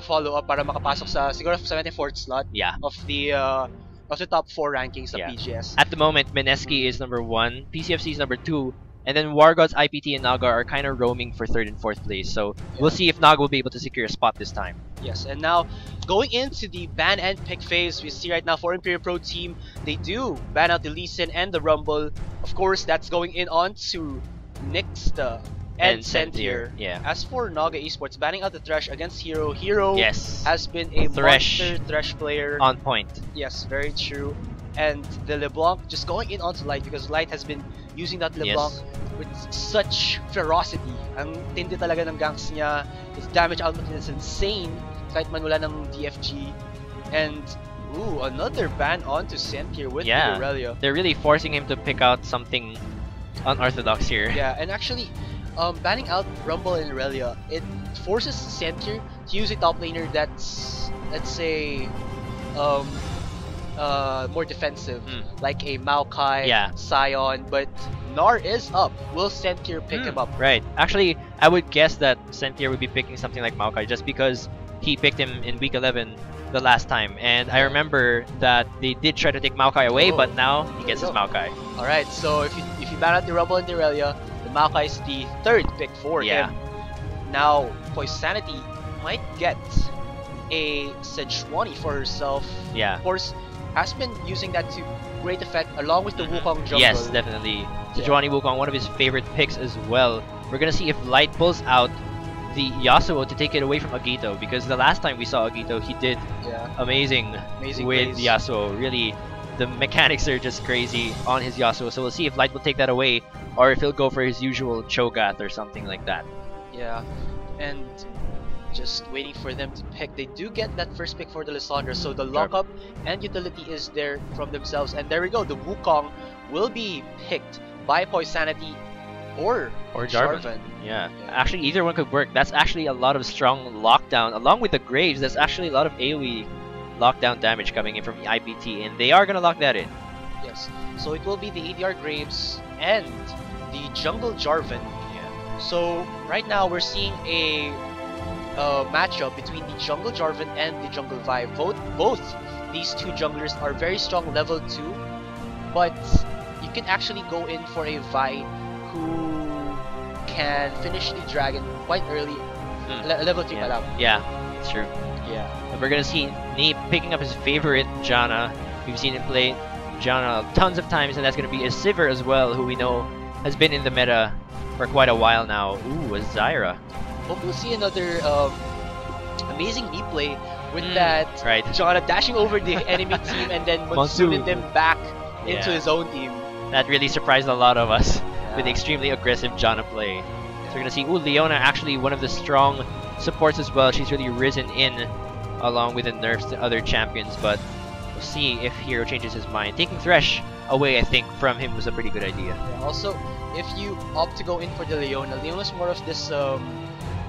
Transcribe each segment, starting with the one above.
follow-up para makapasok sa siguro 74th slot Yeah. of the top 4 rankings of Yeah. PGS. At the moment, Mineski is number 1, PCFC is number 2, and then Wargods, IPT, and Naga are kind of roaming for 3rd and 4th place. So we'll see if Naga will be able to secure a spot this time. Yes, and now going into the ban and pick phase, we see right now for Imperial Pro team, they do ban out the Lee Sin and the Rumble. Of course, that's going in on to Nixta and Sentier. Yeah. As for Naga Esports, banning out the Thresh against Hero. Hero Yes. has been a Thresh. monster Thresh player. On point. Yes, very true. And the LeBlanc just going in onto Light because Light has been using that LeBlanc with such ferocity. Ang tindi talaga ng ganks niya. His damage output is insane kahit man wala ng DFG. And ooh, another ban onto Sentier with the Aurelia. They're really forcing him to pick out something unorthodox here. Yeah, and actually banning out Rumble and Aurelia, it forces Sentier to use a top laner that's, let's say, more defensive, like a Maokai, Sion, but Gnar is up. Will Sentier pick him up? Right. Actually, I would guess that Sentier would be picking something like Maokai just because he picked him in week 11 the last time, and I remember that they did try to take Maokai away, but now he gets his Maokai. Alright, so if you ban out the Rumble and the Aurelia, the Maokai is the 3rd pick for him. Now, Poisanity might get a Sejuani for herself. Yeah. Of course, has been using that to great effect along with the Wukong jungle. Yes, definitely. Sejuani Wukong, one of his favorite picks as well. We're gonna see if Light pulls out the Yasuo to take it away from Agito, because the last time we saw Agito, he did amazing with plays. Yasuo. Really, the mechanics are just crazy on his Yasuo. So we'll see if Light will take that away, or if he'll go for his usual Cho'Gath or something like that. Yeah, and just waiting for them to pick. They do get that first pick for the Lissandra, so the lockup and utility is there from themselves. And there we go, the Wukong will be picked by Poisanity or Jarvan. Yeah, actually either one could work. That's actually a lot of strong lockdown. Along with the Graves, that's actually a lot of AoE lockdown damage coming in from the IPT, and they are going to lock that in. Yes, so it will be the ADR Graves and the Jungle Jarvan. So right now we're seeing a matchup between the Jungle Jarvan and the Jungle Vi. Both these two junglers are very strong level 2, but you can actually go in for a Vi who can finish the dragon quite early, level 3 pa lang. Yeah, it's true. Yeah. And we're gonna see Nee picking up his favorite Janna. We've seen him play Janna tons of times, and that's gonna be a Sivir as well, who we know has been in the meta for quite a while now. Ooh, a Zyra. Hope we'll see another amazing knee play with that Janna dashing over the enemy team and then Monsoon them back into his own team. That really surprised a lot of us with the extremely aggressive Janna play. So we're gonna see, Leona actually one of the strong supports as well. She's really risen in along with the nerfs to other champions, but we'll see if Hero changes his mind. Taking Thresh away, I think, from him was a pretty good idea. Yeah, also, if you opt to go in for the Leona's more of this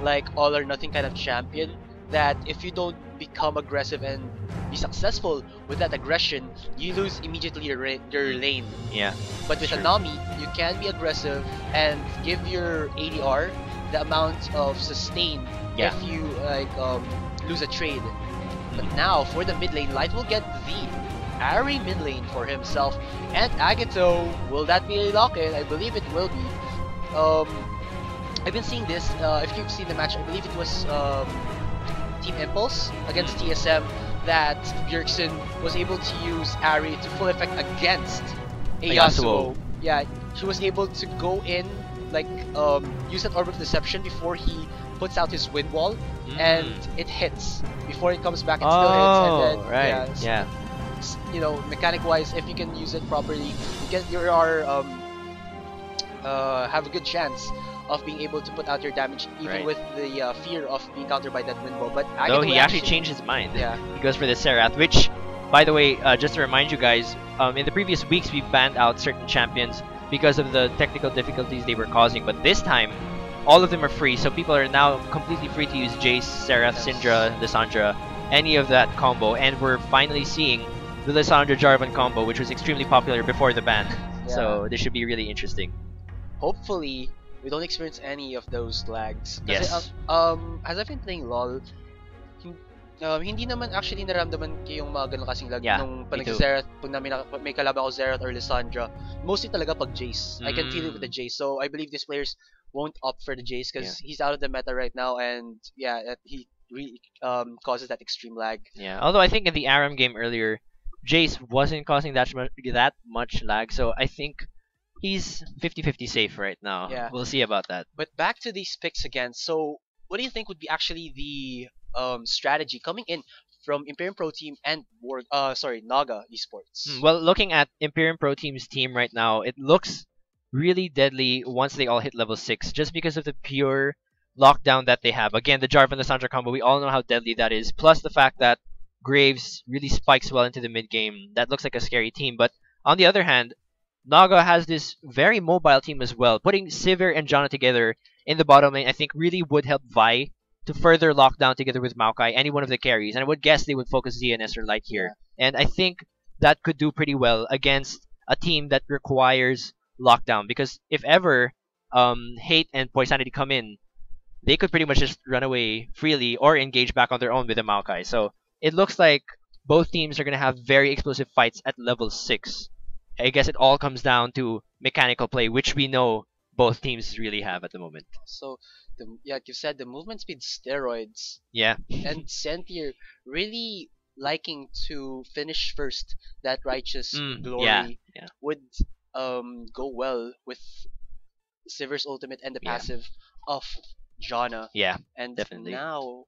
like all or nothing kind of champion, that if you don't become aggressive and be successful with that aggression, you lose immediately your lane. Yeah. But with a Nami, you can be aggressive and give your ADR the amount of sustain if you like lose a trade. But now for the mid lane, Light will get the Ari mid lane for himself, and Agito, will that be a lock-in? I believe it will be. I've been seeing this, if you've seen the match, I believe it was Team Impulse against TSM, that Bjergsen was able to use Ari to full effect against a Yasuo. Yeah, he was able to go in, like, use that Orb of Deception before he puts out his wind wall, and it hits. Before it comes back, it still hits, and then, you know, mechanic-wise, if you can use it properly, you have a good chance of being able to put out your damage, even with the fear of being countered by that wind wall. But no, he actually changed his mind. Yeah, he goes for the Serath, which, by the way, just to remind you guys, in the previous weeks we banned out certain champions because of the technical difficulties they were causing, but this time all of them are free, so people are now completely free to use Jace, Serath, Syndra, Lissandra, any of that combo, and we're finally seeing the Lissandra Jarvan combo, which was extremely popular before the ban. So this should be really interesting. Hopefully we don't experience any of those lags. Yes. As I've been playing LoL, Hindi naman actually naramdaman ko yung mga ganun kasing lag nung me too. Zerath, pag may kalaban ako Zerath or Lissandra, mostly talaga pag Jace. I can feel it with the Jace. So I believe these players won't opt for the Jace because he's out of the meta right now, and he really causes that extreme lag. Yeah, although I think in the Aram game earlier, Jace wasn't causing that much lag, so I think he's 50-50 safe right now. Yeah. We'll see about that. But back to these picks again. So what do you think would be actually the strategy coming in from Imperium Pro Team and Naga Esports? Well, looking at Imperium Pro Team's team right now, it looks really deadly once they all hit level 6, just because of the pure lockdown that they have. Again, the Jarvan and the Sandra combo, we all know how deadly that is, plus the fact that Graves really spikes well into the mid game. That looks like a scary team. But on the other hand, Naga has this very mobile team as well. Putting Sivir and Janna together in the bottom lane, I think, really would help Vi to further lock down together with Maokai any one of the carries. And I would guess they would focus ZNS or Light here. And I think that could do pretty well against a team that requires lockdown. Because if ever Hate and Poisanity come in, they could pretty much just run away freely or engage back on their own with the Maokai. So it looks like both teams are going to have very explosive fights at level 6. I guess it all comes down to mechanical play, which we know both teams really have at the moment. So, like you said, the movement speed steroids. Yeah. And Senthier really liking to finish first that righteous glory would go well with Sivir's ultimate and the passive of Janna. Yeah, and definitely. Now,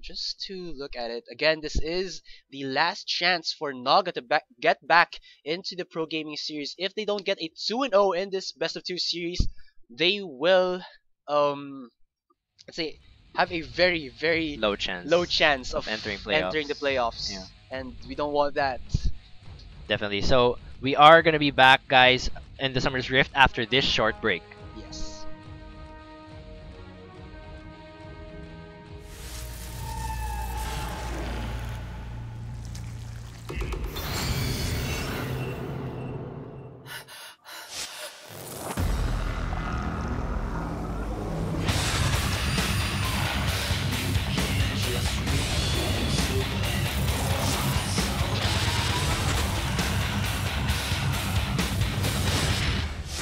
just to look at it again, this is the last chance for Naga to get back into the pro gaming series. If they don't get a 2-0 in this best of 2 series, they will let's say have a very low chance of entering the playoffs. Yeah. And we don't want that. Definitely. So we are gonna be back, guys, in the Summer's Rift after this short break. Yes.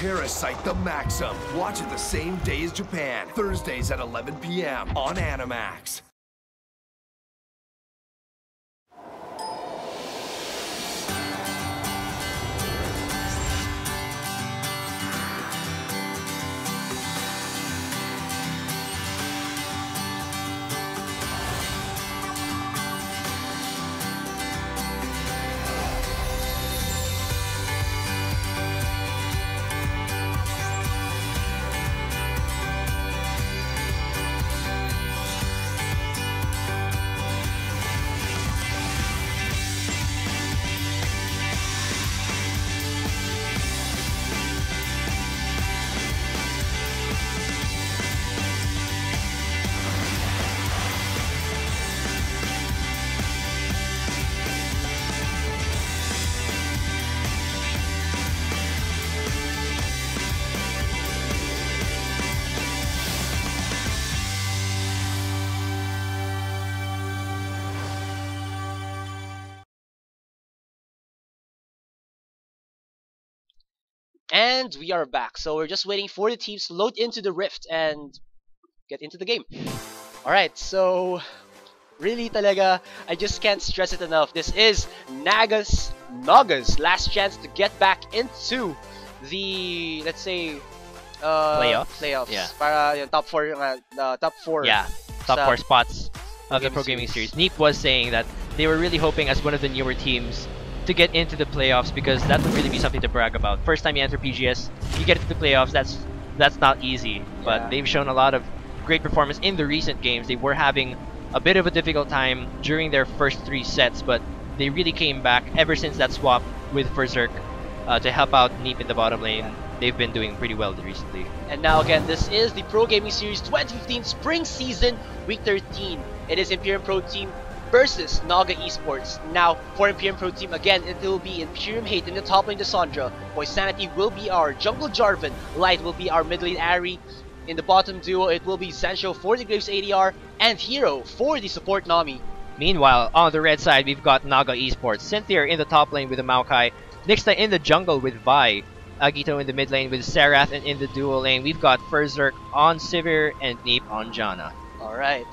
Parasite the Maxim. Watch it the same day as Japan. Thursdays at 11 p.m. on Animax. And we are back. So we're just waiting for the teams to load into the Rift and get into the game. Alright, so really talaga, I just can't stress it enough. This is Naga's last chance to get back into the, let's say, playoffs. Yeah. Para yung top 4 top 4. Yeah, top 4 spots of the Pro Gaming Series. Neep was saying that they were really hoping as one of the newer teams to get into the playoffs, because that would really be something to brag about. First time you enter PGS, you get into the playoffs, that's not easy. But they've shown a lot of great performance in the recent games. They were having a bit of a difficult time during their first 3 sets, but they really came back ever since that swap with Berserk to help out Neep in the bottom lane. They've been doing pretty well recently. And now again, this is the Pro Gaming Series 2015 Spring Season, Week 13. It is Imperium Pro Team versus Naga Esports. Now, for Imperium Pro Team, again, it will be Imperium Hate in the top lane, Cassandra. Poisanity will be our jungle Jarvan. Light will be our mid lane Ari. In the bottom duo, it will be Zensho for the Graves ADR and Hero for the support Nami. Meanwhile, on the red side, we've got Naga Esports. Cynthia in the top lane with the Maokai. Nixta in the jungle with Vi. Agito in the mid lane with Serath, and in the duo lane, we've got Ferzerk on Sivir and Neep on Janna. Alright.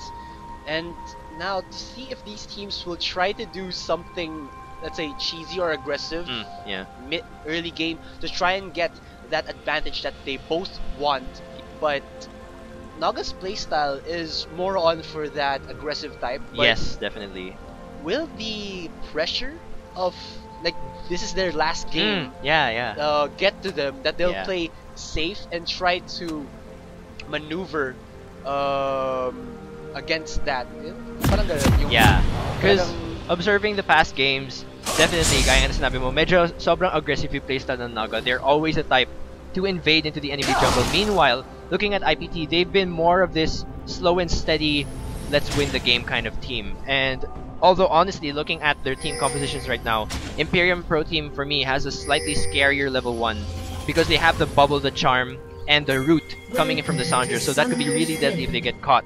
And now to see if these teams will try to do something, let's say, cheesy or aggressive early game to try and get that advantage that they both want. But Naga's playstyle is more on for that aggressive type. But yes, definitely. Will the pressure of, like, this is their last game get to them, that they'll play safe and try to maneuver against that? Yeah, because observing the past games, definitely, gaya na sinabi mo, medyo sobrang aggressive yung playstyle ng Naga. They're always the type to invade into the enemy jungle. Meanwhile, looking at IPT, they've been more of this slow and steady, let's win the game kind of team. And although honestly, looking at their team compositions right now, Imperium Pro Team for me has a slightly scarier level 1 because they have the Bubble, the Charm, and the Root coming in from the Sandra, so that could be really deadly if they get caught.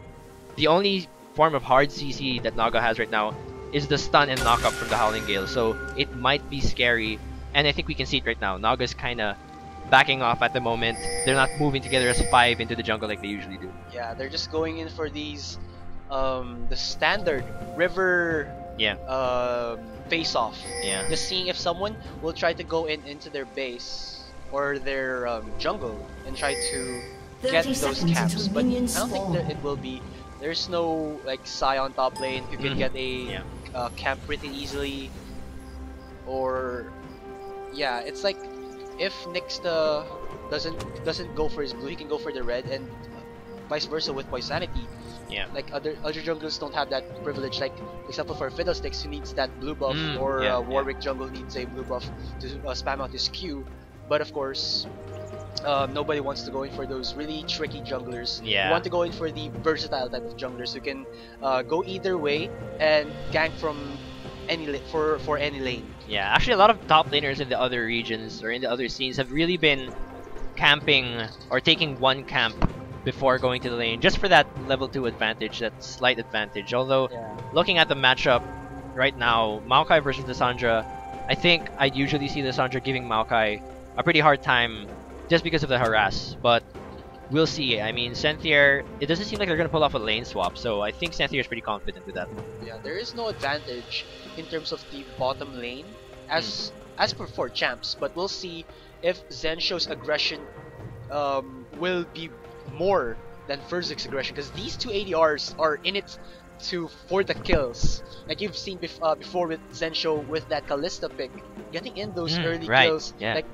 The only form of hard CC that Naga has right now is the stun and knock up from the Howling Gale, so it might be scary, and I think we can see it right now. Naga's kinda backing off at the moment. They're not moving together as 5 into the jungle like they usually do. Yeah, they're just going in for these the standard river face off. Yeah. Just seeing if someone will try to go into their base or their jungle and try to get those camps. But I don't think that it will be. There's no like Sai on top lane who can get a camp pretty easily. Or it's like if Nixta doesn't go for his blue, he can go for the red, and vice versa with Poisanity. Yeah. Like other junglers don't have that privilege. Like for example for Fiddlesticks who needs that blue buff, or Warwick jungle needs a blue buff to spam out his Q. But of course, nobody wants to go in for those really tricky junglers. Yeah. You want to go in for the versatile type of junglers who can go either way and gank from any for any lane. Yeah, actually a lot of top laners in the other regions or in the other scenes have really been camping or taking one camp before going to the lane, just for that level 2 advantage, that slight advantage. Although, looking at the matchup right now, Maokai versus Lissandra, I think I'd usually see Lissandra giving Maokai a pretty hard time just because of the harass, but we'll see. I mean, Cynthia, it doesn't seem like they're going to pull off a lane swap, so I think Cynthia is pretty confident with that. Yeah, there is no advantage in terms of the bottom lane as per for champs, but we'll see if Zensho's aggression will be more than Ferzerk's aggression, because these two ADRs are in it for the kills. Like you've seen before with Zensho with that Kalista pick, getting in those early kills, like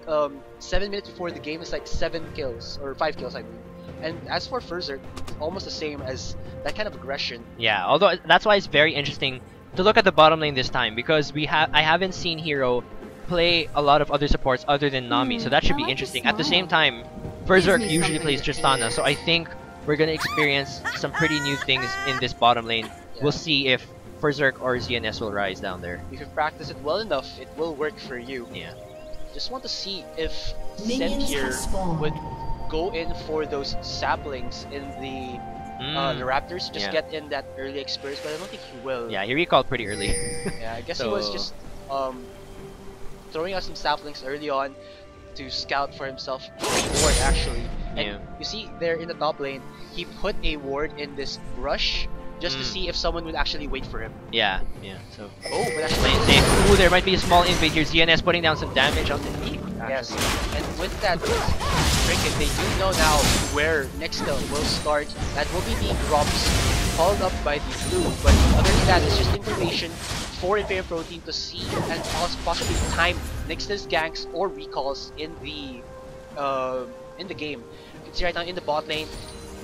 7 minutes before the game is like 7 kills, or 5 kills I mean. And as for Ferzerk, almost the same as that kind of aggression. Yeah, although that's why it's very interesting to look at the bottom lane this time, because I haven't seen Hero play a lot of other supports other than Nami, so that should be interesting. At the same time, Ferzerk usually plays Tristana, so I think we're gonna experience some pretty new things in this bottom lane. We'll see if Ferzerk or ZNS will rise down there. If you practice it well enough, it will work for you. Yeah. Just want to see if Cynthia would go in for those saplings in the Raptors, just get in that early experience, but I don't think he will. Yeah, he recalled pretty early. Yeah, I guess he was just throwing out some saplings early on to scout for himself a ward actually. And you see there in the top lane, he put a ward in this brush just to see if someone would actually wait for him. Yeah. So but actually ooh, there might be a small invade here. ZNS putting down some damage on the Neep. Yes, and with that trinket, they do know now where Nixta will start. That will be the drops followed up by the blue. But other than that, it's just information for Imperium Pro Team to see and possibly time Nixta's ganks or recalls in the game. You can see right now in the bot lane,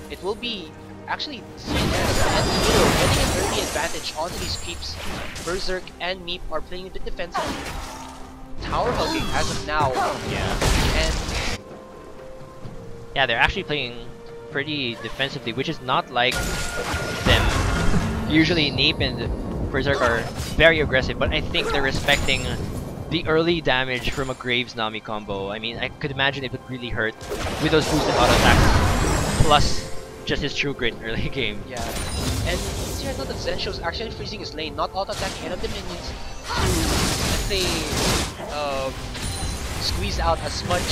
it will be actually ZNS and Hero getting an early advantage onto these creeps. Berserk and Meep are playing a bit defensively. Tower hugging as of now. And they're actually playing pretty defensively, which is not like them. Usually Neep and Berserk are very aggressive, but I think they're respecting the early damage from a Graves Nami combo. I mean, I could imagine it would really hurt with those boosted auto attacks plus just his true grit in early game. Yeah. And see right now that Zensho's actually freezing his lane, not auto-attacking any of the minions to, let's say, squeeze out as much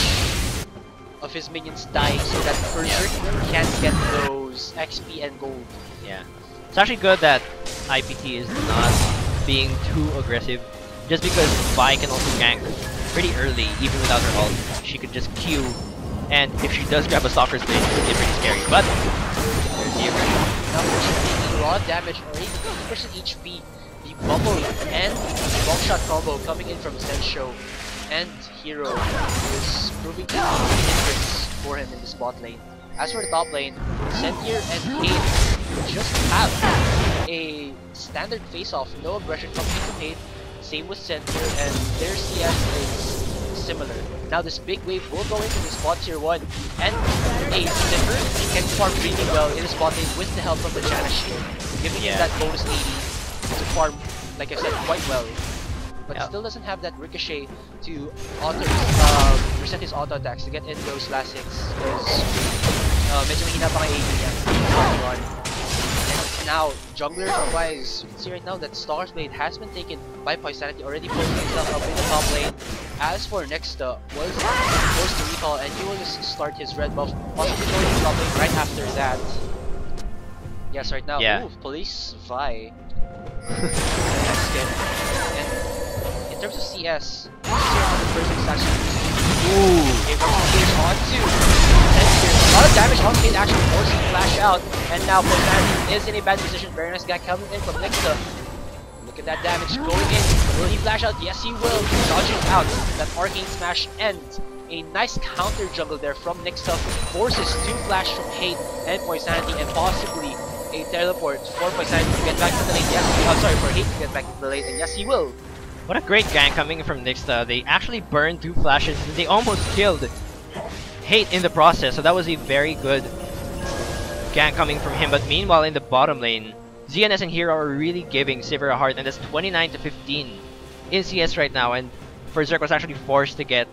of his minions dying so that Berserk can't get those XP and gold. Yeah. It's actually good that IPT is not being too aggressive, just because Vi can also gank pretty early, even without her ult. She could just Q, and if she does grab a Stalker's Blade, it would get pretty scary. But there's the aggression. Now she's taking raw damage, already 50% HP. The bubble and long shot combo coming in from Zensho and Hero is proving to be a hindrance for him in the spot lane. As for the top lane, Sentier and Hate just have a standard face-off, no aggression coming into Hate. Same with Sentier, and their CS is similar. Now this big wave will go into the spot tier 1, and a Zipper can farm really well in the spot lane with the help of the Janna shield, giving him that bonus 80 to farm, like I said, quite well. But still doesn't have that ricochet to reset his auto attacks to get in those last hits, because medyo mahina pa kay AD niya. And now, jungler wise, you can see right now that Stalker's Blade has been taken by Poisanity, already posting himself up in the top lane. As for Nexta, was forced to recall, and he will just start his red buff, possibly going to top lane right after that. Yes, right now, ooh, Police Vi. Nice skin. And in terms of CS, the first actually a engage onto Sentier. A lot of damage on Kate, actually forcing Flash out, and now Poisanity is in a bad position. Very nice guy coming in from Nexta. Look at that damage going in. Will he flash out? Yes, he will. Dodging out that arcane smash, and a nice counter jungle there from Nexta forces two flash from Hate and Poisanity, and possibly a teleport for Poisanity to get back to the lane. Yes, sorry, for Hate to get back to the lane, and yes, he will. What a great gank coming from Nexta. They actually burned two flashes. They almost killed Hate in the process, so that was a very good gank coming from him. But meanwhile, in the bottom lane, ZNS and Hero are really giving Sivir a hard, and that's 29-15 in CS right now. And Berserk was actually forced to get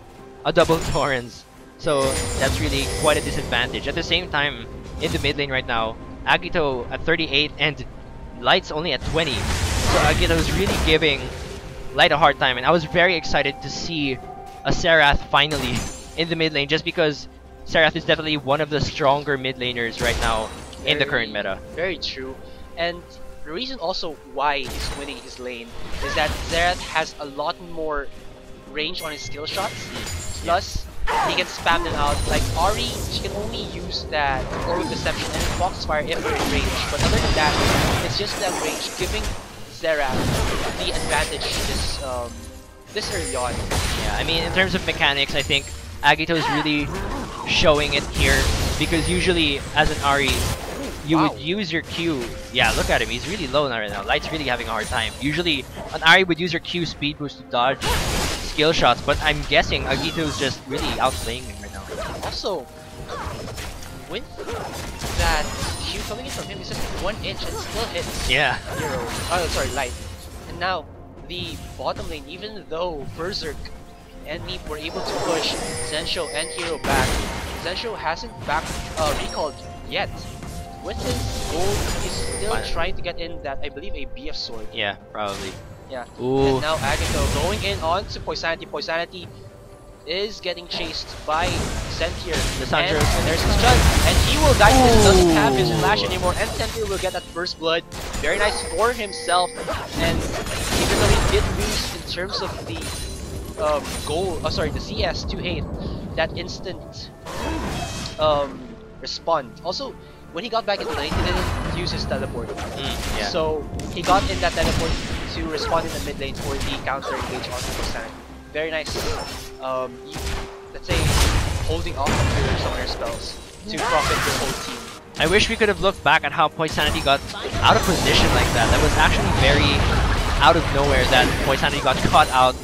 a double Torrents, so that's really quite a disadvantage. At the same time, in the mid lane right now, Agito at 38 and Light's only at 20. So Agito is really giving Light a hard time, and I was very excited to see a Serath finally in the mid lane, just because Serath is definitely one of the stronger mid laners right now in the current meta. Very true. And the reason also why he's winning his lane is that Serath has a lot more range on his skill shots, plus he can spam them out. Like Ahri, she can only use that Orb Deception and Foxfire if they're in range, but other than that, it's just that range, giving Serath the advantage this early on. Yeah, I mean, in terms of mechanics, I think Agito is really showing it here, because usually as an Ahri, you would use your Q. Yeah, look at him, he's really low now right now. Light's really having a hard time. Usually an Ahri would use your Q speed boost to dodge skill shots, but I'm guessing Agito is just really outplaying him right now. Also, with that Q coming in from him, he's just 1 inch and still hits Hero. Oh, sorry, Light. And now, the bottom lane, even though Berserk and Meep were able to push Zensho and Hero back, Zensho hasn't recalled yet. With his gold, he's still trying to get in that, I believe, a BF sword. Yeah, probably. Yeah. Ooh. And now Agito going in on to Poisanity. Poisanity is getting chased by Sentier. And there's his stun, and he will die because he doesn't have his flash anymore, and Sentier will get that first blood. Very nice for himself, and even though he did lose in terms of the the CS to Hate, that instant respond. Also, when he got back into the lane, he didn't use his teleport. So he got in that teleport to respond in the mid lane for the counter engage on Poisanity. Very nice. Let's say holding off of your summoner spells to profit your whole team. I wish we could have looked back at how Poisanity got out of position like that. That was actually very out of nowhere that Poisanity got caught out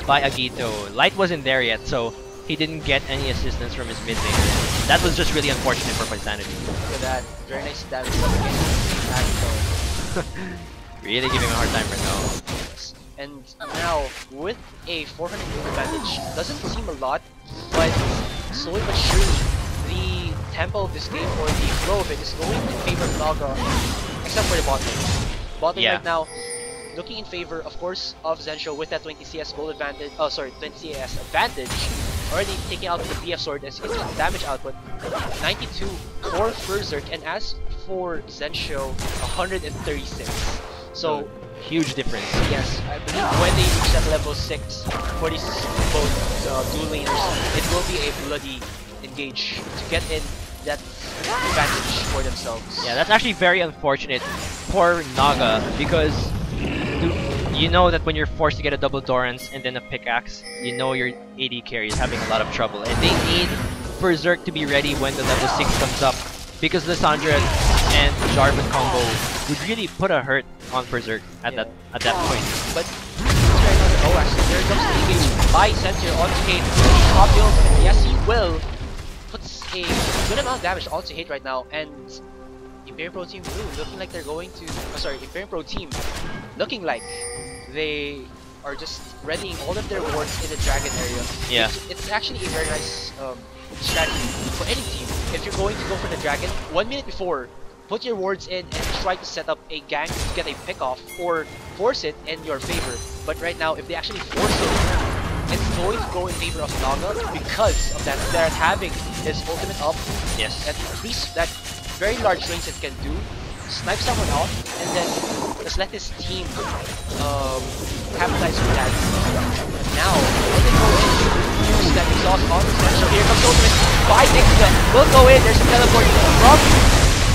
by Agito. Light wasn't there yet, so he didn't get any assistance from his mid laner. That was just really unfortunate for Poisanity. Look at that. Very nice damage against Agito. Really giving a hard time right now. And now, with a 400 gold advantage, doesn't seem a lot, but slowly but surely, the tempo of this game or the flow of it is going in favor of Naga, except for the bot lane. Bot lane right now, looking in favor, of course, of Zensho with that 20 CS gold advantage. Oh, sorry, 20 CS advantage. Already taking out the BF sword as you can see the damage output. 92 for Berserk, and as for Zensho, 136. So huge difference. Yes, I believe when they reach that level 6 for these both dual laners, it will be a bloody engage to get in that advantage for themselves. Yeah, that's actually very unfortunate for Naga because you know that when you're forced to get a double Dorans and then a pickaxe, you know your AD carry is having a lot of trouble, and they need Berserk to be ready when the level 6 comes up, because Lissandra and Jarvan combo would really put a hurt on Berserk at that point. But there comes the engage by Center onto Kate. Top build, and yes he will. Puts a good amount of damage onto Hate right now, and Imperium Pro Team Blue looking like they're going to Imperium Pro Team looking like they are just readying all of their wards in the dragon area. Yeah. It's actually a very nice strategy for any team. If you're going to go for the dragon, 1 minute before, put your wards in and try to set up a gank to get a pick off or force it in your favor. But right now, if they actually force it, it's going to go in favor of Naga because of that. They're having his ultimate up. Yes. That increase that very large range it can do. Snipe someone off and then just let his team capitalize on that. And now, when they go in, use that exhaust on the Essential. Here comes the ultimate by Nixon. Will go in. There's a teleport from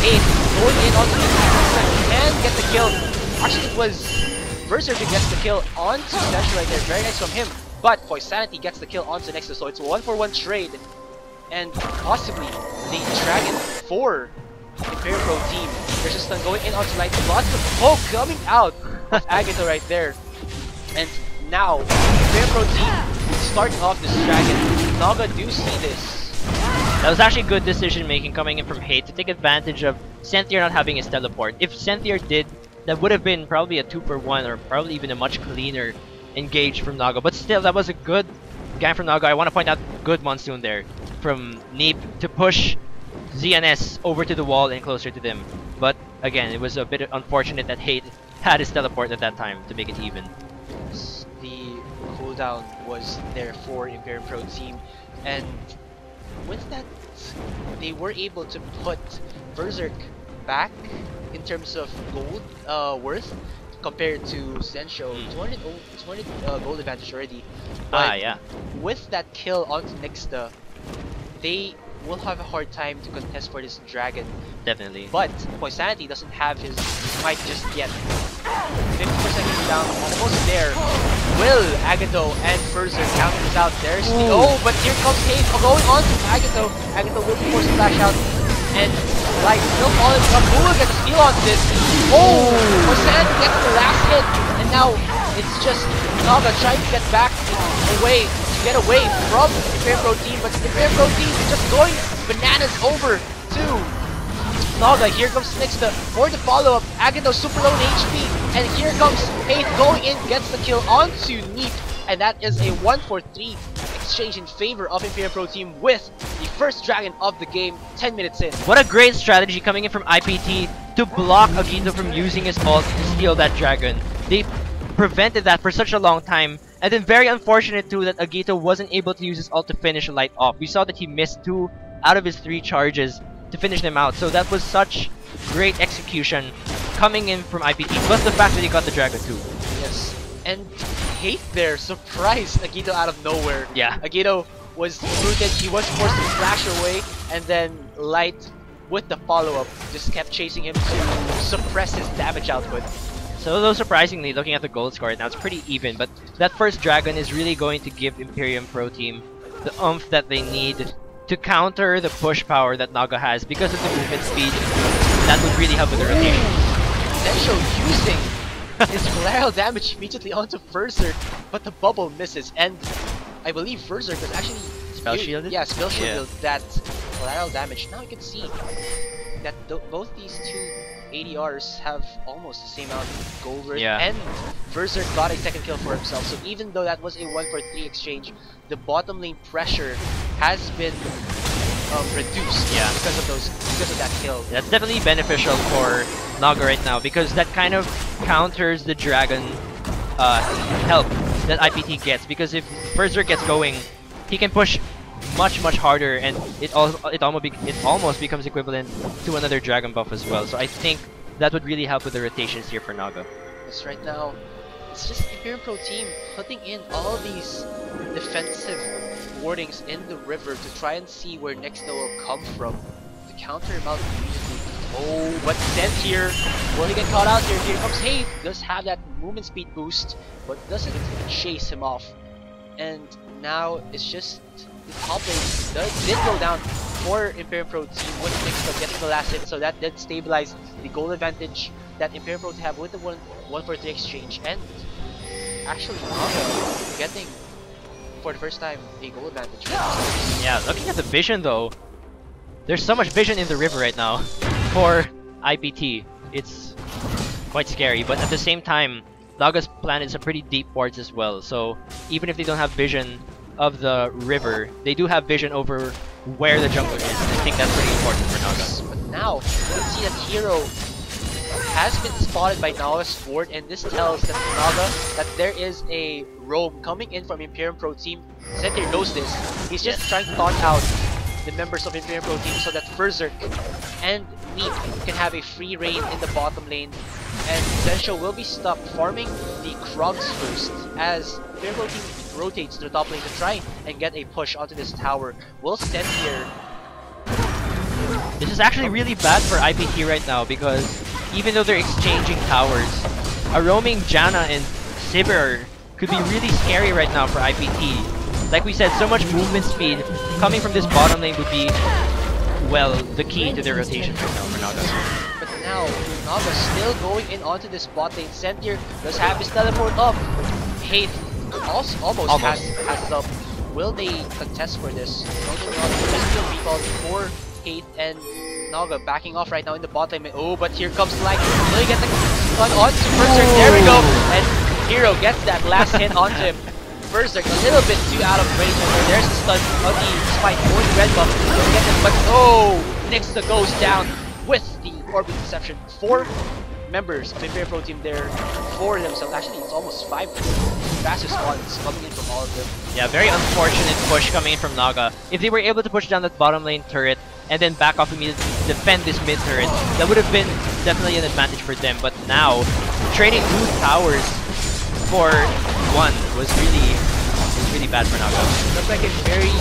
Ace going in onto Nixon and get the kill. Actually, it was Berserk who gets the kill onto Essential right there. Very nice from him. But Poisanity gets the kill onto Nexus, so it's a 1-for-1 trade. And possibly the Dragon for Imperial Pro Team. There's a stun going in onto Light. Lots of poke coming out of Agatha right there. And now, Imperial Pro Team starting off this Dragon. Naga do see this. That was actually good decision making coming in from Hate to take advantage of Senthier not having his teleport. If Senthier did, that would have been probably a 2-for-1 or probably even a much cleaner engage from Naga. But still, that was a good game from Naga. I want to point out good Monsoon there from Neep to push ZNS over to the wall and closer to them. But again, it was a bit unfortunate that Hate had his teleport at that time to make it even. The cooldown was there for Imperium Pro Team, and with that, they were able to put Berserk back in terms of gold worth compared to Zensho. 200 gold advantage already. But yeah. with that kill onto Nixta, they will have a hard time to contest for this dragon. Definitely. But Poisanity doesn't have his might just yet. 50% down, almost there. Will Agatho and Berserk count this out? There's the but here comes Haze going on to Agatho. Agatho will be forced to flash out. And like still falling from who will get the steal on this. Poisanity gets the last hit, and now it's just Naga trying to get back away. Get away from the Imperium Pro Team, but the Imperium Pro Team is just going bananas over to Naga. Here comes Nixta for the follow-up. Agatho super low in HP, and here comes Faith going in, gets the kill onto Neep, and that is a 1-for-3 exchange in favor of Imperium Pro Team with the first dragon of the game 10 minutes in. What a great strategy coming in from IPT to block Agito from using his ult to steal that dragon. They prevented that for such a long time. And then very unfortunate too that Agito wasn't able to use his ult to finish Light off. We saw that he missed 2 out of his 3 charges to finish them out. So that was such great execution coming in from IPT. Plus the fact that he got the dragon too. Yes. And Hate there surprised Agito out of nowhere. Yeah. Agito was rooted, he was forced to flash away, and then Light with the follow-up just kept chasing him to suppress his damage output. So though surprisingly, looking at the gold score right now, it's pretty even, but that first dragon is really going to give Imperium Pro Team the oomph that they need to counter the push power that Naga has because of the movement speed. That would really help with the rotation. Essential using his collateral damage immediately onto Berserk, but the bubble misses, and I believe Berserk was actually spell shielded? Yeah, spell shielded that collateral damage. Now you can see that both these two ADRs have almost the same amount of gold worth, and Berserk got a second kill for himself. So even though that was a 1-for-3 exchange, the bottom lane pressure has been reduced because of that kill. That's definitely beneficial for Naga right now because that kind of counters the dragon help that IPT gets, because if Berserk gets going, he can push much harder, and it almost becomes equivalent to another dragon buff as well. So I think that would really help with the rotations here for Naga. Yes, right now it's just Imperium Pro team putting in all these defensive wardings in the river to try and see where Nexta will come from to counter him out immediately. Oh, but then here, will he get caught out here? Here comes Haith. Does have that movement speed boost, but doesn't chase him off. And now it's just the top lane did go down for Imperium Pro team with Nexta getting the last hit, so that did stabilize the goal advantage that Imperium Pro have with the 1-for-3 exchange. And actually Naga getting, for the first time, a goal advantage. Yeah, looking at the vision though, there's so much vision in the river right now for IPT. It's quite scary, but at the same time, Naga's planted some pretty deep wards as well. So even if they don't have vision of the river, they do have vision over where the jungle is. I think that's pretty important for Naga. But now, you can see that Hero has been spotted by Naga's ward, and this tells that Naga that there is a roam coming in from Imperium Pro team. Sentry knows this. He's just trying to taunt out the members of Imperium Pro team so that Berserk and Neep can have a free reign in the bottom lane. And Zensho will be stuck farming the Krogs first as Imperium Pro team rotates to the top lane to try and get a push onto this tower. Will stand here. This is actually really bad for IPT right now because even though they're exchanging towers, a roaming Janna and Sivir could be really scary right now for IPT. Like we said, so much movement speed coming from this bottom lane would be, well, the key to their rotation right now for Naga. But now, Naga still going in onto this bot lane. Sentir does have his teleport up. Haith almost has up. Will they contest for this? Just still recall for Haith and Naga backing off right now in the bot lane. Oh, but here comes Light. Will he get the stun onto Berserk? There we go! And Hero gets that last hit onto him. Berserk a little bit too out of range, and there's the stun on the spike for the red buff. He'll get him, but oh! Nexta goes down with the Orbic Deception. 4 members of the Imperium Pro team there for themselves. Actually, it's almost 5 faster spawns coming in from all of them. Yeah, very unfortunate push coming in from Naga. If they were able to push down that bottom lane turret and then back off immediately to defend this mid turret, that would have been definitely an advantage for them. But now, trading 2 towers for 1 was really bad for Naga. Looked like a very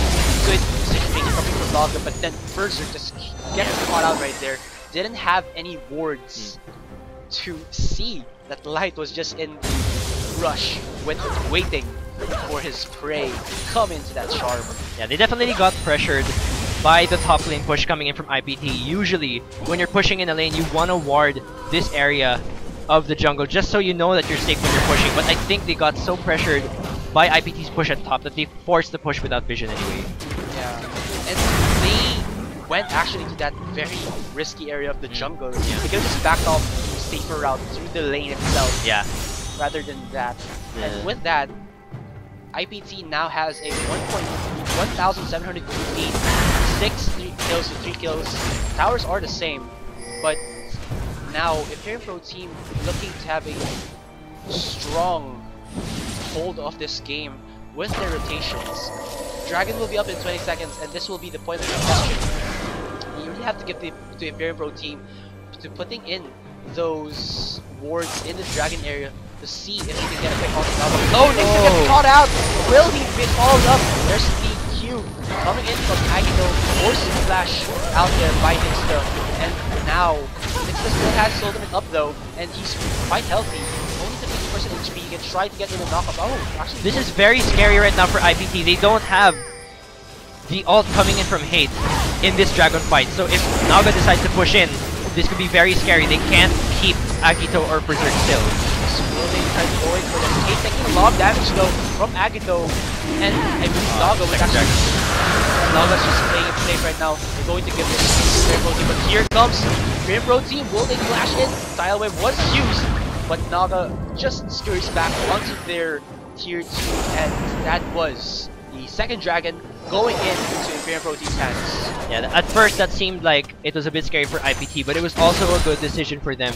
good decision making coming from Naga, but then Berserk just gets caught out right there. Didn't have any wards to see that Light was just in rush, waiting for his prey to come into that charm. Yeah, they definitely got pressured by the top lane push coming in from IPT. Usually, when you're pushing in a lane, you want to ward this area of the jungle just so you know that you're safe when you're pushing. But I think they got so pressured by IPT's push at top that they forced the push without vision anyway. Yeah, and they went actually to that very risky area of the jungle. Yeah. They could have just backed off a safer route through the lane itself. Yeah. Rather than that. Yeah. And with that, IPT now has a 1,758, 3 kills to 3 kills. Towers are the same, but now Imperium Pro team looking to have a strong hold of this game with their rotations. Dragon will be up in 20 seconds, and this will be the point of the question. You really have to give the Imperium Pro team to putting in those wards in the Dragon area to see if he can get a quick ult. Oh, Nexta gets caught out! Will he be followed up? There's the Q coming in from Agito, forcing Flash out there by Nexta. And now, Nexta still has his ultimate up though, and he's quite healthy. Only to 50% HP, he can try to get in a knockup. Oh, actually, this is very scary right now for IPT. They don't have the ult coming in from Haith in this dragon fight. So if Naga decides to push in, this could be very scary. They can't keep Agito or Berserk still. Will they try to go in for them? Haith taking a lot of damage though from Agito, and I mean Naga was actually... Naga's just playing it safe right now. They're going to give this to Imperium Pro team, but here comes Imperium Pro team. Will they flash in? Tidal Wave was used, but Naga just scurries back onto their tier 2, and that was the second dragon going into Imperial Pro Team's hands. Yeah, at first that seemed like it was a bit scary for IPT, but it was also a good decision for them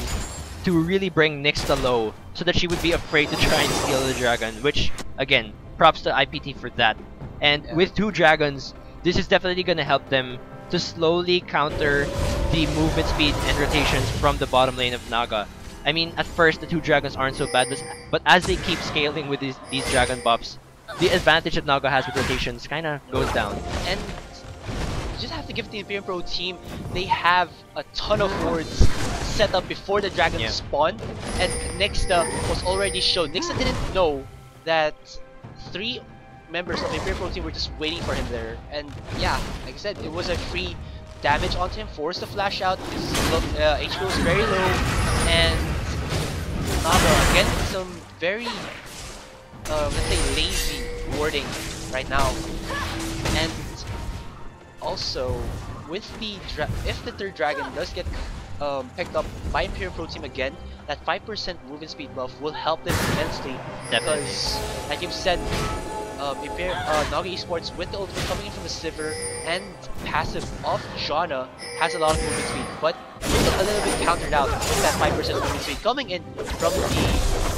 to really bring Nixta low so that she would be afraid to try and steal the dragon, which, again, props to IPT for that. And with 2 dragons, this is definitely going to help them to slowly counter the movement speed and rotations from the bottom lane of Naga. I mean, at first the 2 dragons aren't so bad, but as they keep scaling with these dragon buffs, the advantage that Naga has with rotations kind of goes down. And you just have to give the Imperial Pro Team, they have a ton of wards set up before the dragons spawn, and Nixta was already shown. Nixta didn't know that 3 members of the Imperial Pro Team were just waiting for him there, and yeah, like I said, it was a free damage onto him, forced the flash out. His HP was very low, and Naga again with some very let's say lazy warding right now. And also with the if the 3rd dragon does get picked up by Imperial Pro Team again, that 5% movement speed buff will help them immensely. Definitely. Because like you've said, Naga Esports with the ultimate coming in from the Sliver and passive of Shauna has a lot of movement speed, but a little bit countered out with that 5% movement speed coming in from the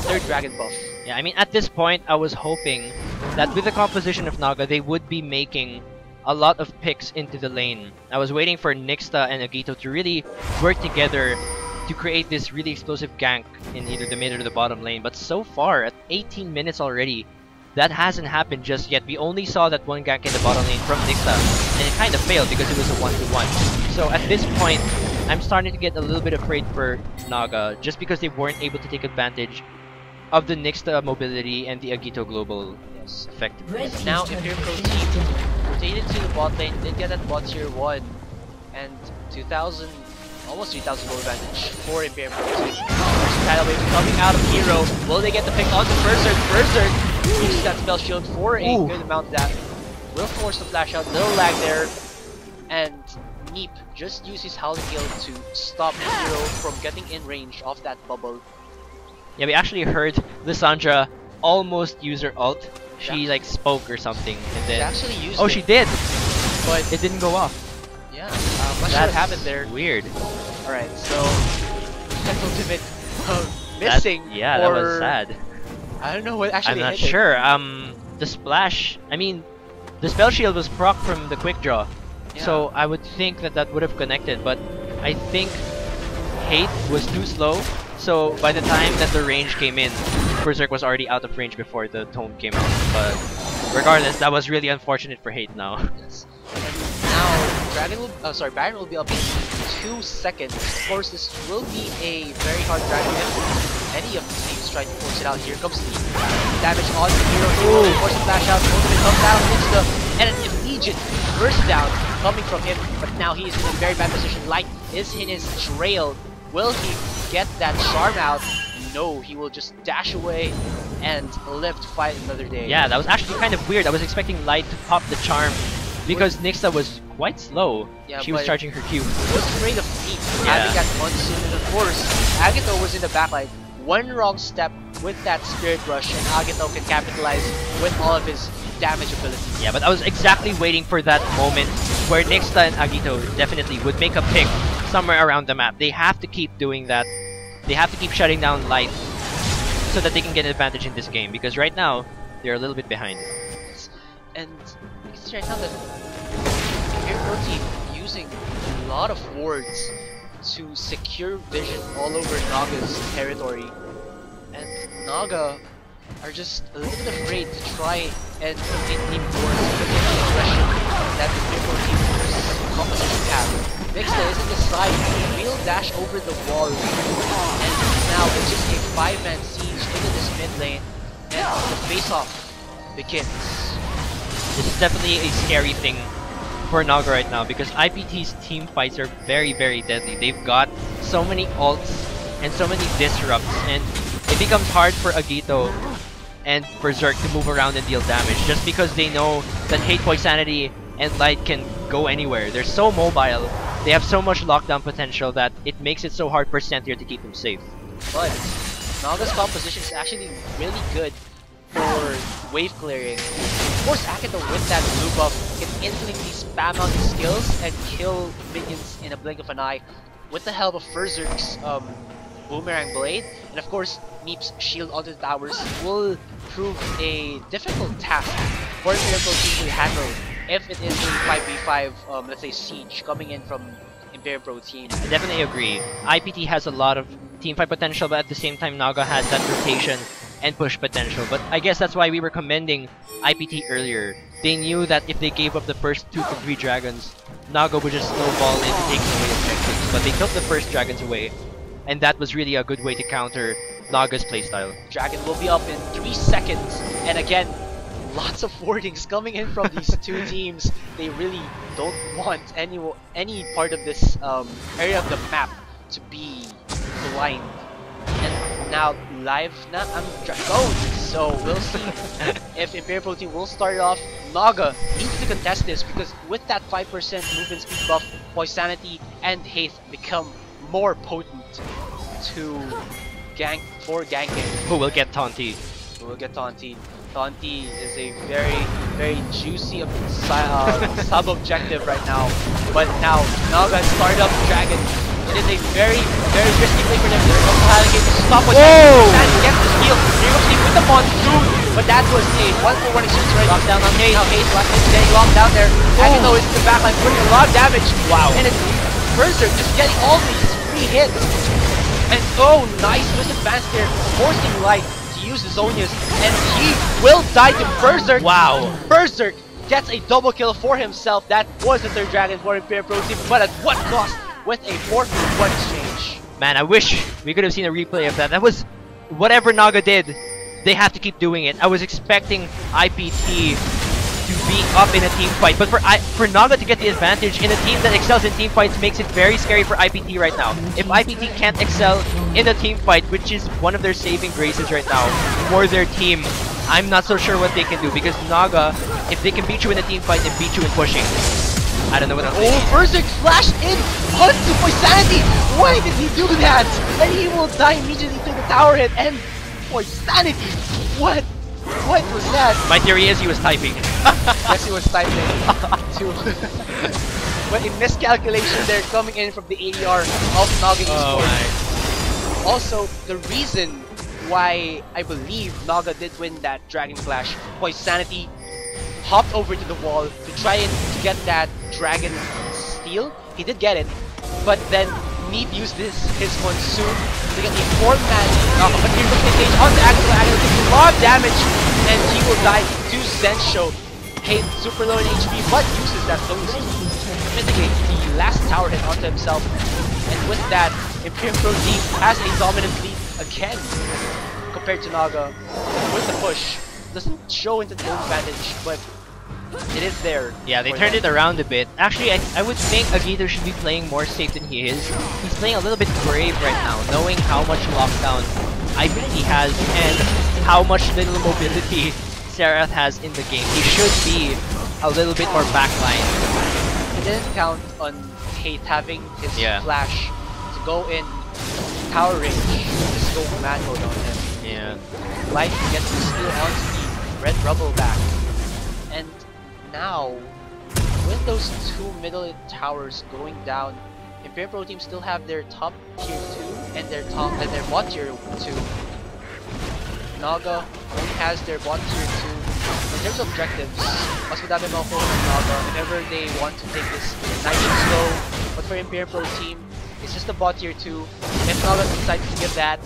3rd dragon buff. Yeah, I mean, at this point, I was hoping that with the composition of Naga, they would be making a lot of picks into the lane. I was waiting for Nixta and Agito to really work together to create this really explosive gank in either the mid or the bottom lane, but so far, at 18 minutes already, that hasn't happened just yet. We only saw that one gank in the bottom lane from Nixta, and it kind of failed because it was a 1-to-1. So at this point, I'm starting to get a little bit afraid for Naga, just because they weren't able to take advantage of the Nixta mobility and the Agito global effectiveness. Now Imperial Pro Team rotated to the bot lane, did get that bot tier 1, and 2,000, almost 3,000 gold advantage for Imperial Pro Team. First tidal wave coming out of Hero. Will they get the pick onto Berserk? Berserk uses that spell shield for a good amount that will force the flash out. Little lag there, and Neep just used his Howling Gale to stop Hero from getting in range of that bubble. Yeah, we actually heard Lissandra almost use her ult. She like spoke or something, and then she actually used she did, but it didn't go off. Yeah, not sure what happened there. Weird. All right, so that ultimate missing. That was sad. I don't know what actually. I'm not sure. The splash. I mean, the spell shield was proc from the quick draw, so I would think that that would have connected. But I think Hate was too slow. So by the time that the range came in, Berserk was already out of range before the tome came out. But regardless, that was really unfortunate for Hate now. Yes. And now Baron will be up in 2 seconds. Of course, this will be a very hard dragon if any of the teams try to force it out. Here comes the damage on the Hero. He will force the flash out. Ultimate comes down, hits the and an immediate burst down coming from him. But now he is in a very bad position. Light is in his trail. Will he get that charm out? No, he will just dash away and live to fight another day. Yeah, that was actually kind of weird. I was expecting Light to pop the charm because Nixta was quite slow. Yeah, she was charging her Q. Was afraid of Neep having that monsoon, and of course, Agito was in the backline. One wrong step with that Spirit Rush, and Agito can capitalize with all of his damage ability. Yeah, but I was exactly waiting for that moment where Nixta and Agito definitely would make a pick somewhere around the map. They have to keep doing that. They have to keep shutting down Light so that they can get an advantage in this game, because right now they're a little bit behind. And you can see right now that Imperial Team using a lot of wards to secure vision all over Naga's territory, and Naga are just a little bit afraid to try and commit deep wards because of the aggression that the Imperial Team's composition have. Nixta is in the side, real dash over the wall, and now it's just a 5-man siege into this mid lane, and the face-off begins. This is definitely a scary thing for Naga right now, because IPT's team fights are very, very deadly. They've got so many ults and so many disrupts, and it becomes hard for Agito and Berserk to move around and deal damage, just because they know that Hate, Poisanity, and Light can go anywhere. They're so mobile, they have so much lockdown potential that it makes it so hard for Senthier to keep them safe. But Naga's composition is actually really good for wave clearing. Of course, Akito with that blue buff can instantly spam out his skills and kill minions in a blink of an eye with the help of Berserk's Boomerang Blade. And of course, Meep's shield onto the towers will prove a difficult task for Imperial Team to handle if it is a 5v5, let's say, siege coming in from Imperial Pro Team. I definitely agree. IPT has a lot of teamfight potential, but at the same time, Naga has that rotation and push potential. But I guess that's why we were commending IPT earlier. They knew that if they gave up the first 2 to 3 dragons, Naga would just snowball into taking away objectives. But they took the first dragons away, and that was really a good way to counter Naga's playstyle. Dragon will be up in 3 seconds, and again, lots of warnings coming in from these two teams. They really don't want any part of this area of the map to be blind. And now live na ang Dragon. So we'll see if Imperial Pro Team will start off. Naga needs to contest this because with that 5% movement speed buff, Poisanity and Haste become more potent to gank for ganking. Who will get Taunty? Who will get Taunty? Taunty is a very juicy sub-objective right now. But now, Naga started up Dragon. It is a very risky play for them. They're also having to stop what and get the steal. They were with the monsoon, but that was a 1-for-1 exchange right locked down on Haze. Now Haze is getting locked down there. Akito is in the backline putting a lot of damage. Wow. And it's Berserk just getting all these free hits. And oh, nice Twisted Advance there, forcing Light to use the Zonias, and he will die to Berserk. Wow. Berserk gets a double kill for himself. That was the third dragon for Imperial Pro Team, but at what cost? With a 4-for-1 exchange. Man, I wish we could have seen a replay of that. That was whatever Naga did. They have to keep doing it. I was expecting IPT to be up in a team fight, but for Naga to get the advantage in a team that excels in team fights makes it very scary for IPT right now. If IPT can't excel in a team fight, which is one of their saving graces right now for their team, I'm not so sure what they can do, because Naga, if they can beat you in a team fight, they beat you in pushing. I don't know what I'm saying. Oh, Berserk flashed in onto Poisanity! Why did he do that? And he will die immediately to the tower hit, and Poisanity! What was that? My theory is he was typing. Yes, he was typing too. But a miscalculation there coming in from the ADR of Naga Esports. Also, the reason why I believe Naga did win that Dragon Clash, Poisanity hopped over to the wall to try and get that Dragon steal. He did get it, but then Meep used his Monsoon to get a 4-man knock. But here's the engage on the Akito. Akito takes a lot of damage, and he will die to Zensho. Hate super low in HP, but uses that bonus to mitigate the last tower hit onto himself. And with that, Imperial Pro Team has a dominant lead again compared to Naga. With the push, doesn't show into the advantage, but it is there. Yeah, they turned it around a bit. Actually, I would think Agito should be playing more safe than he is. He's playing a little bit brave right now, knowing how much lockdown IPT has and how much little mobility Serath has in the game. He should be a little bit more backline. He didn't count on Hate having his flash to go in tower range. Just go mad mode on him. Yeah. Light gets to steal onto the red rubble back. And now, with those two middle towers going down, Imperial Pro Team still have their top tier 2 and their bot tier 2. Naga only has their bot tier 2. In terms of objectives, mas madami mako ng Naga whenever they want to take this nice and slow. But for Imperial Pro Team, it's just the bot tier 2. If Naga decides to give that,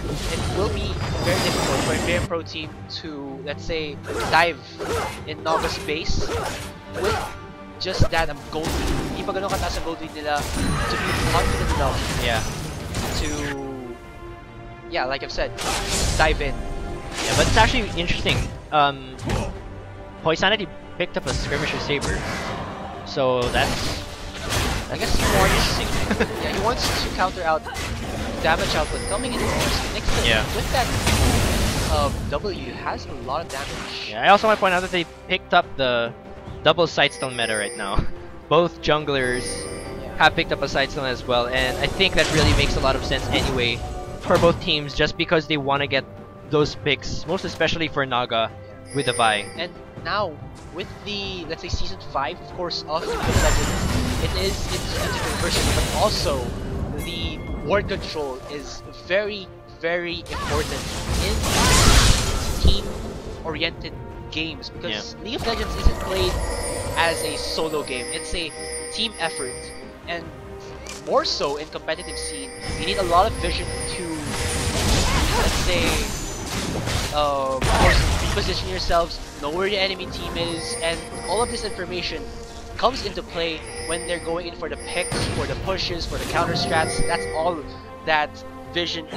it will be very difficult for Imperial Pro Team to, let's say, dive in Naga's base with just that gold lead. Hindi pa ganun kataas ang gold lead nila to be confident enough to, like I've said, dive in. Yeah, but it's actually interesting. Poisanity picked up a skirmisher saber, so that's I guess more interesting. Yeah, he wants to counter out damage output coming in first. Nixon with that W has a lot of damage. Yeah, I also want to point out that they picked up the double sightstone meta right now. Both junglers have picked up a sightstone as well, and I think that really makes a lot of sense anyway for both teams, just because they want to get those picks, most especially for Naga with the Vi. And now, with the, let's say, Season 5, of course, of League of Legends, it is its version, but also the ward control is very, very important in team-oriented games, because League of Legends isn't played as a solo game, it's a team effort, and more so in competitive scene, you need a lot of vision to, let's say, of course, reposition yourselves, know where your enemy team is, and all of this information comes into play when they're going in for the picks, for the pushes, for the counter strats. That's all that vision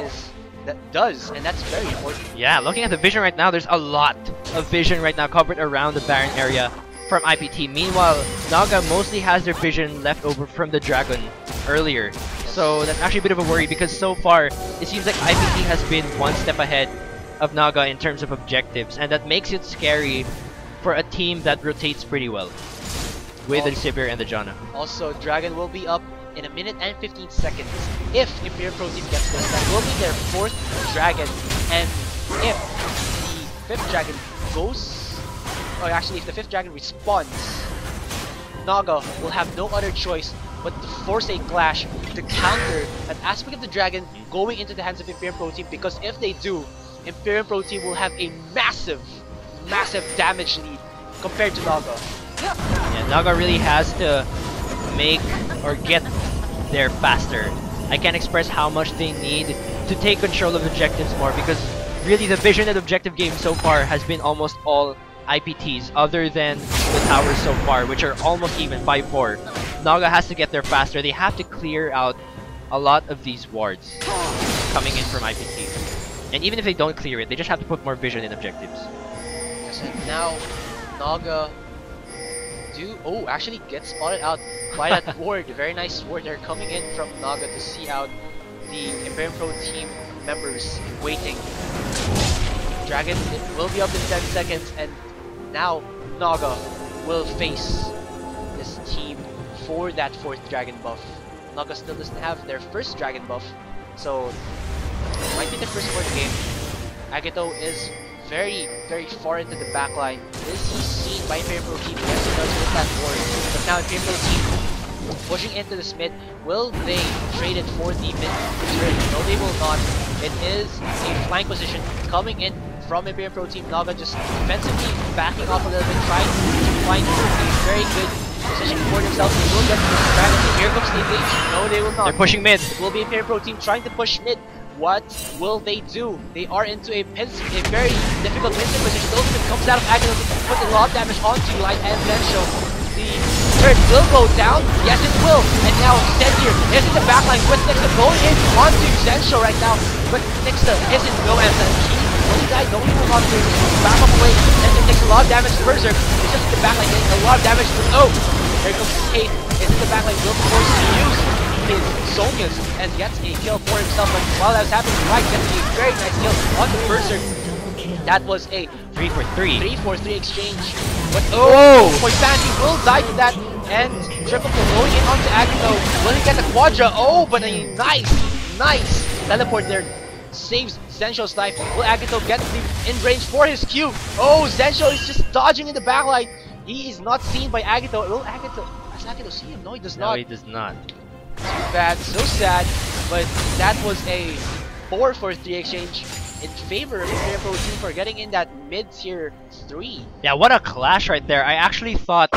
does, and that's very important. Yeah, looking at the vision right now, there's a lot of vision right now covered around the Baron area from IPT. Meanwhile, Naga mostly has their vision left over from the Dragon earlier. So that's actually a bit of a worry, because so far it seems like IPT has been one step ahead of Naga in terms of objectives, and that makes it scary for a team that rotates pretty well with the Sivir and the Janna. Also, Dragon will be up in 1 minute and 15 seconds if Imperial Pro Team gets this. That will be their 4th Dragon, and if the 5th Dragon goes, or actually if the 5th Dragon respawns, Naga will have no other choice but to force a clash to counter an aspect of the Dragon going into the hands of Imperial Pro Team, because if they do, Imperial Pro Team will have a massive damage lead compared to Naga. Yeah, Naga really has to make or get there faster. I can't express how much they need to take control of objectives more, because really the vision and objective game so far has been almost all IPTs, other than the towers so far, which are almost even 5-4. Naga has to get there faster. They have to clear out a lot of these wards coming in from IPT. And even if they don't clear it, they just have to put more vision in objectives. Yes, and now Naga actually gets spotted out by that ward. A very nice ward. They're coming in from Naga to see out the Imperial Pro Team members waiting. Dragon will be up in 10 seconds, and now Naga will face this team for that 4th Dragon buff. Naga still doesn't have their 1st Dragon buff, so it might be the first for the game. Agito is very, very far into the backline. Is he seen by Imperial Pro Team? Yes, he does with that ward. But now Imperial Pro Team pushing into this mid. Will they trade it for the mid turret? No, they will not. It is a flank position coming in from Imperial Pro Team. Naga just defensively backing off a little bit, trying to find a very good position for themselves. They will get to this Dragon. Here comes the engage. No, they will not. They're pushing mid. It will be Imperial Pro Team trying to push mid. What will they do? They are into a very difficult Winston position. The ultimate comes out of Agito to put a lot of damage onto Light and Zencho. The turret will go down. Yes, it will. And now Zendir is in the backline with Nixa going in onto Zencho right now. But Nixa isn't no answer. He guy don't even want to back up away. Zendir takes a lot of damage to Berserk. He's just in the backline getting a lot of damage to there goes Kate. Is in the backline, will force to use his Zonias and gets a kill for himself. But while that was happening, White gets a very nice kill on the Berserk. That was a 3-for-3. 3-for-3 exchange. But Poisanity will die to that, and triple kill going in onto Agito. Will he get the Quadra? Oh, but a nice teleport there saves Zensho's life. Will Agito get the in range for his Q? Oh, Zensho is just dodging in the backline. He is not seen by Agito. Does Agito see him? No, he does not. No, he does not. Too bad, so sad. But that was a 4-for-3 exchange in favor of Imperial Pro Team for getting in that mid-tier 3. Yeah, what a clash right there. I actually thought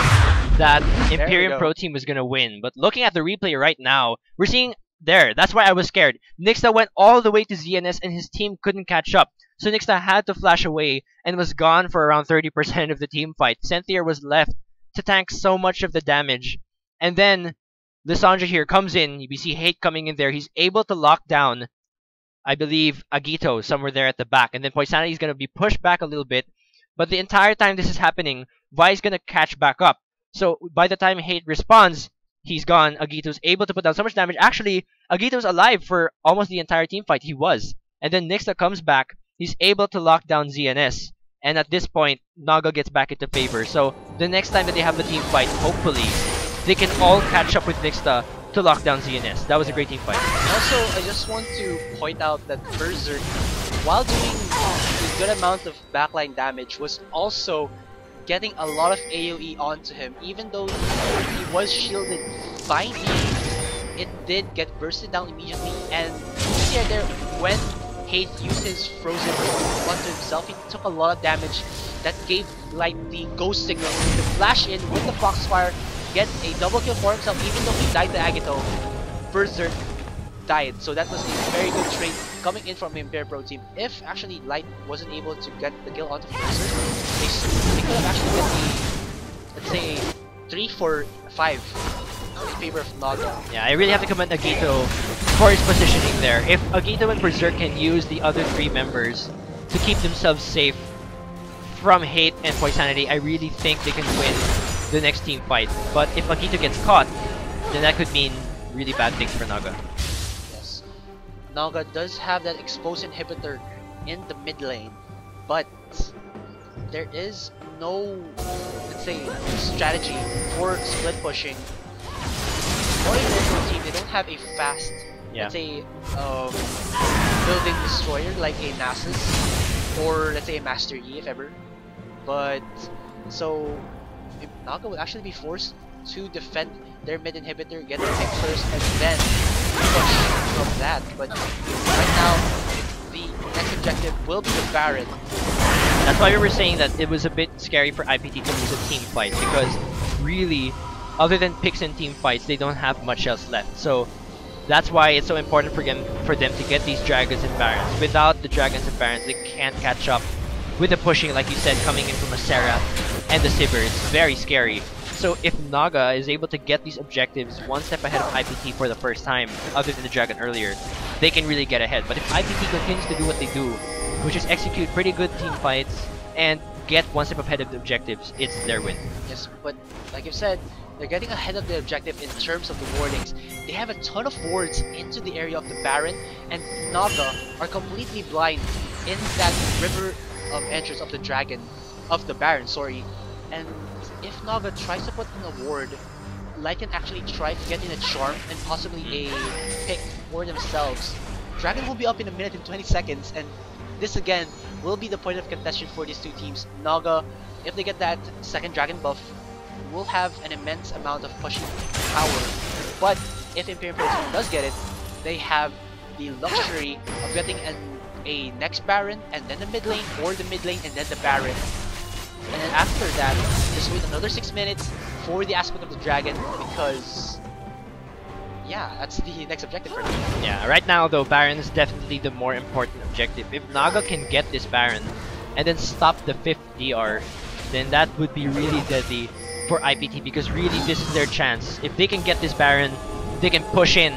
that Imperial Pro Team was gonna win, but looking at the replay right now, we're seeing that's why I was scared. Nixa went all the way to ZNS and his team couldn't catch up. So Nixa had to flash away and was gone for around 30% of the team fight. Senthier was left to tank so much of the damage. And then Lissandra here comes in. We see Hate coming in there. He's able to lock down, I believe, Agito somewhere there at the back. And then Poisanity is going to be pushed back a little bit. But the entire time this is happening, Vi is going to catch back up. So by the time Hate responds, he's gone. Agito's able to put down so much damage. Actually, Agito's alive for almost the entire team fight. He was. And then Nixa comes back. He's able to lock down ZNS. And at this point, Naga gets back into favor. So the next time that they have the team fight, hopefully, they can all catch up with Nixa to lock down ZNS. That was a great team fight. Also, I just want to point out that Berserk, while doing good amount of backline damage was also getting a lot of AoE onto him. Even though he was shielded by me, it did get bursted down immediately. And right there, when Haith used his frozen onto himself, he took a lot of damage. That gave like the ghost signal to flash in with the Foxfire, get a double kill for himself. Even though he died to Agito, Berserk died. So that was a very good trade coming in from the Imperial Pro team. If actually Light wasn't able to get the kill onto Berserk, they could have actually get a, let's say, 3 for 5 in favor of Naga. Yeah, I really have to commend Agito for his positioning there. If Agito and Berserk can use the other 3 members to keep themselves safe from Hate and Poisanity, I really think they can win the next team fight. But if Agito gets caught, then that could mean really bad things for Naga. Yes. Naga does have that expose inhibitor in the mid lane, but there is no, let's say, strategy for split pushing. For a team, they don't have a fast, let's say, building destroyer like a Nasus, or let's say a Master Yi if ever. But so Naga would actually be forced to defend their mid inhibitor, get the pick first, and then push from that. But right now, the next objective will be the Baron. That's why we were saying that it was a bit scary for IPT to lose a team fight, because really, other than picks and team fights, they don't have much else left. So that's why it's so important for them to get these Dragons and Barons. Without the Dragons and Barons, they can't catch up with the pushing, like you said, coming in from a Seraph and the Sivir. It's very scary. So if Naga is able to get these objectives one step ahead of IPT for the first time, other than the Dragon earlier, they can really get ahead. But if IPT continues to do what they do, which is execute pretty good team fights and get one step ahead of the objectives, it's their win. Yes, but like I've said, they're getting ahead of the objective in terms of the wardings. They have a ton of wards into the area of the Baron, and Naga are completely blind in that river entrance of the Dragon, of the Baron, sorry. And if Naga tries to put in a ward, Light can actually try to get in a charm and possibly a pick for themselves. Dragon will be up in a minute and 20 seconds, and this again will be the point of contention for these two teams. Naga, if they get that second Dragon buff, will have an immense amount of pushing power. But if Imperial Pro team does get it, they have the luxury of getting a next Baron, and then the mid lane, or the mid lane and then the Baron. And then after that, just wait another 6 minutes for the aspect of the Dragon, because yeah, that's the next objective for me. Yeah, right now though, Baron is definitely the more important objective. If Naga can get this Baron and then stop the 5th DR, then that would be really deadly for IPT, because really this is their chance. If they can get this Baron, they can push in,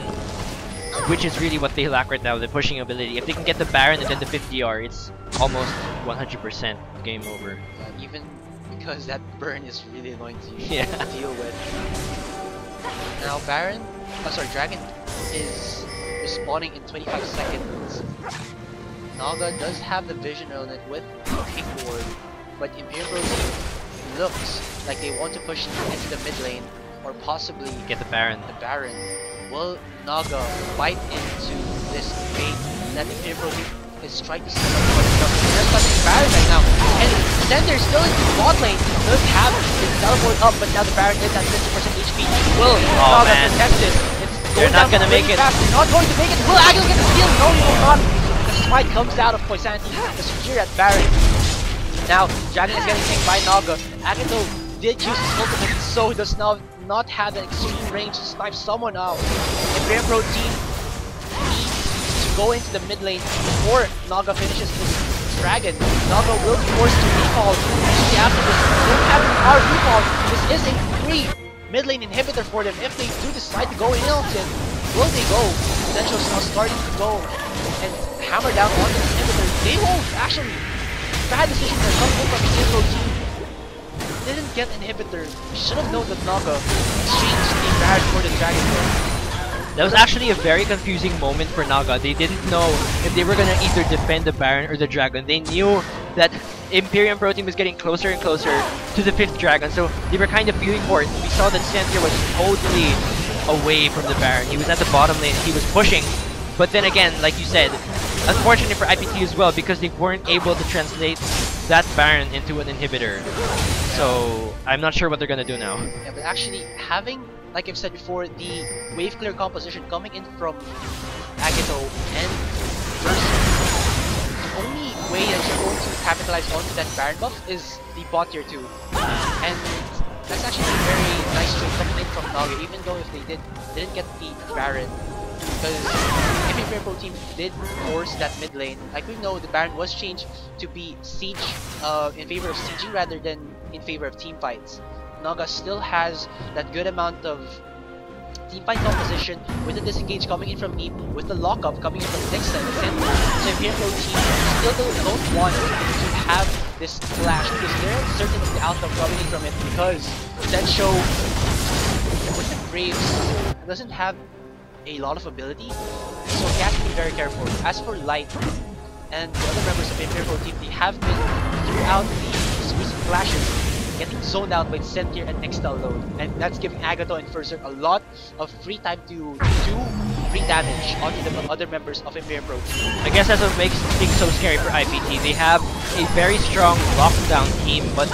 which is really what they lack right now, the pushing ability. If they can get the Baron and then the 5th DR, it's almost 100% game over. Even because that burn is really annoying to deal with. Now Baron, Dragon is respawning in 25 seconds. Naga does have the vision on it with King Ward, but Imperial Pro team looks like they want to push into the mid lane, or possibly get the Baron. Will Naga bite into this bait that Imperial Pro team is trying to set up for themselves? They're touching Baron right now, and then they're still in the bot lane. Does have his teleport up, but now the Baron is at 50% HP. Will Naga protect this? They're not gonna make it. They're not going to make it. Will Agil get the steal? No, he will not. The smite comes out of Poisanity to secure at Baron. Now, Dragon is getting taken by Naga. Agito did use his ultimate, so he does now not have that extreme range to snipe someone out. Imperial Pro team needs to go into the mid lane before Naga finishes this Dragon. Naga will be forced to recall immediately after this. They don't have our recall. This is a free mid lane inhibitor for them. If they do decide to go in Hilton, will they go? Essentials now starting to go and hammer down on the inhibitor. They won't actually. Bad decision there coming in from the Imperial team. Didn't get inhibitor. Should have known that Naga exchanged the Baron for the Dragon there. That was actually a very confusing moment for Naga. They didn't know if they were gonna either defend the Baron or the Dragon. They knew that Imperial Pro team was getting closer and closer to the 5th Dragon, so they were kind of feeling for it. We saw that Cynthia was totally away from the Baron. He was at the bottom lane, he was pushing. But then again, like you said, unfortunate for IPT as well because they weren't able to translate that Baron into an inhibitor. So I'm not sure what they're gonna do now. Yeah, but actually having, like I've said before, the wave clear composition coming in from Agito and Versus, the only way that you're going to capitalize onto that Baron buff is the bot tier 2. And that's actually a very nice trade coming in from Naga, even though if they didn't get the Baron. Because if Imperial Pro Team did force that mid lane, like we know, the Baron was changed to be siege in favor of sieging rather than in favor of team fights. Naga still has that good amount of team fight composition with the disengage coming in from Neep, with the lockup coming in from Dixon and the center. So Imperial Pro Team still don't want to have this clash because they're certain of the outcome coming in from it because Sensho with the Graves doesn't have a lot of ability, so he has to be very careful. As for Light and the other members of the Imperial Team, they have been throughout these recent clashes getting zoned out by Sentir and Nextel load, and that's giving Agato and Berserk a lot of free time to do free damage onto the other members of Imperial Pro Team. I guess that's what makes things so scary for IPT. They have a very strong lockdown team, but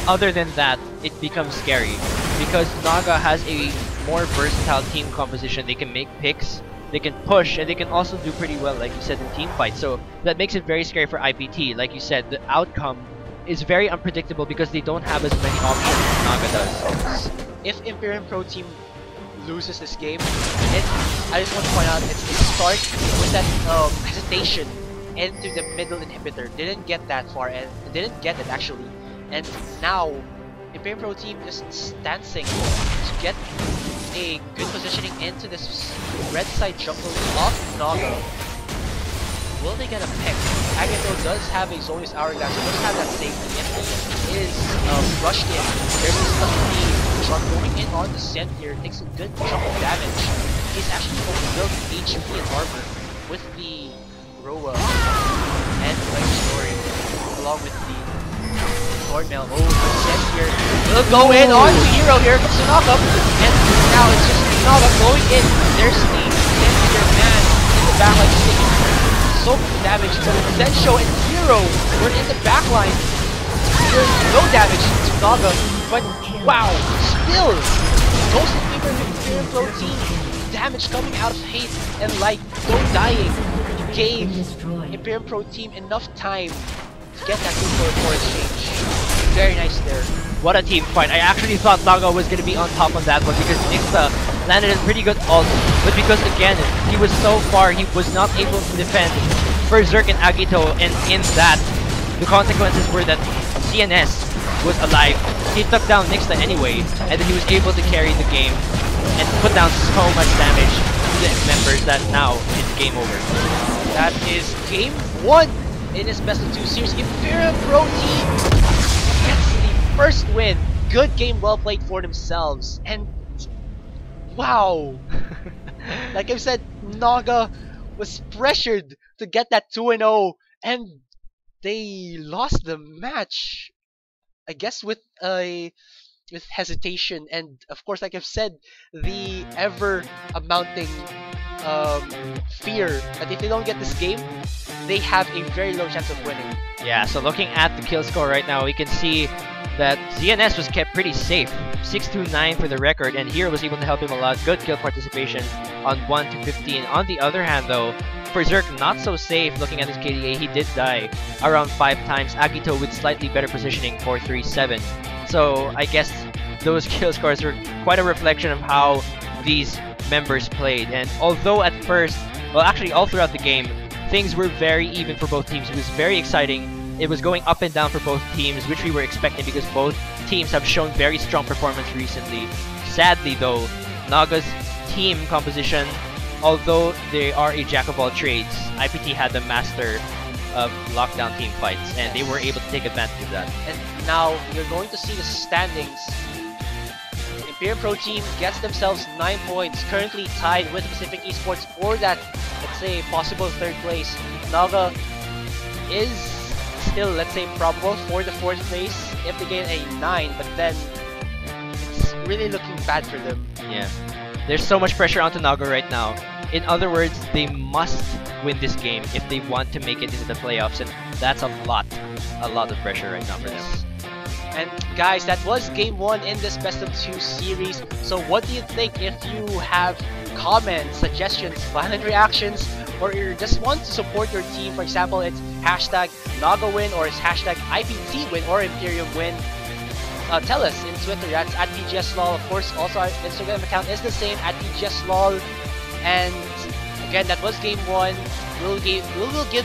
other than that, it becomes scary because Naga has a more versatile team composition. They can make picks, they can push, and they can also do pretty well, like you said, in team fights. So that makes it very scary for IPT. Like you said, the outcome is very unpredictable because they don't have as many options as Naga does. If Imperial Pro Team loses this game, I just want to point out it starts with that hesitation into the middle inhibitor. Didn't get that far and didn't get it actually. And now Imperial Pro Team is dancing to get a good positioning into this red side jungle of Naga. Will they get a pick? Agato does have a Zonius Hourglass, so does have that safety. If he is rushed in, there's this the shot going in on the Sentir, takes a good chunk of damage. He's actually overbuilt HP and armor with the Roa and the Life Story, along with the Thornmail. Oh, the Sentir will go in on the hero here, comes the knockup, and now it's just Naga going in. There's the Sentir man in the backline just taking so much damage to Zensho and Zero were in the backline. There's no damage to Naga, but wow, still most of the Imperial Pro Team damage coming out of Hate and Light, though dying, gave Imperial Pro Team enough time to get that 2-4 exchange. Very nice there. What a team fight. I actually thought Naga was going to be on top on that one because Nixa landed a pretty good ult, but because again, he was so far, he was not able to defend Berserk and Agito, and in that, the consequences were that CNS was alive. He took down Nixa anyway, and then he was able to carry the game and put down so much damage to the members that now it's game over. That is game 1 in this best of 2 series. Imperial Pro Team gets the first win. Good game, well played for themselves. And wow, like I've said, Naga was pressured to get that 2-0 and they lost the match, I guess with hesitation, and of course, like I've said, the ever amounting fear that if they don't get this game, they have a very low chance of winning. Yeah, so looking at the kill score right now, we can see that ZNS was kept pretty safe. 629 for the record, and Hero was able to help him a lot. Good kill participation on 1-15. On the other hand though, Berserk not so safe. Looking at his KDA, he did die around 5 times. Agito with slightly better positioning, 4-3-7. So I guess those kill scores were quite a reflection of how these members played. And although at first, well actually all throughout the game, things were very even for both teams. It was very exciting. It was going up and down for both teams, which we were expecting because both teams have shown very strong performance recently. Sadly though, Naga's team composition, although they are a jack of all trades, IPT had the master of lockdown team fights, and they were able to take advantage of that. And now you're going to see the standings. Imperial Pro Team gets themselves 9 points, currently tied with Pacific Esports for that, let's say, possible 3rd place. Naga is still, let's say, probable for the 4th place if they get a 9, but then it's really looking bad for them. Yeah. There's so much pressure onto Naga right now. In other words, they must win this game if they want to make it into the playoffs, and that's a lot of pressure right now for them. And guys, that was game 1 in this best of 2 series. So what do you think? If you have comments, suggestions, violent reactions, or you just want to support your team, for example, it's hashtag Naga win, or it's hashtag IPT win, or Imperium win, tell us in Twitter. That's at PGSLOL. Of course, also our Instagram account is the same, at PGSLOL. And again, that was game 1. We'll give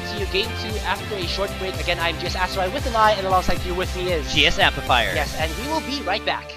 to you game 2 after a short break. Again, I'm GS Asteroid with an I, and alongside you with me is GS Amplifier. Yes, and we will be right back.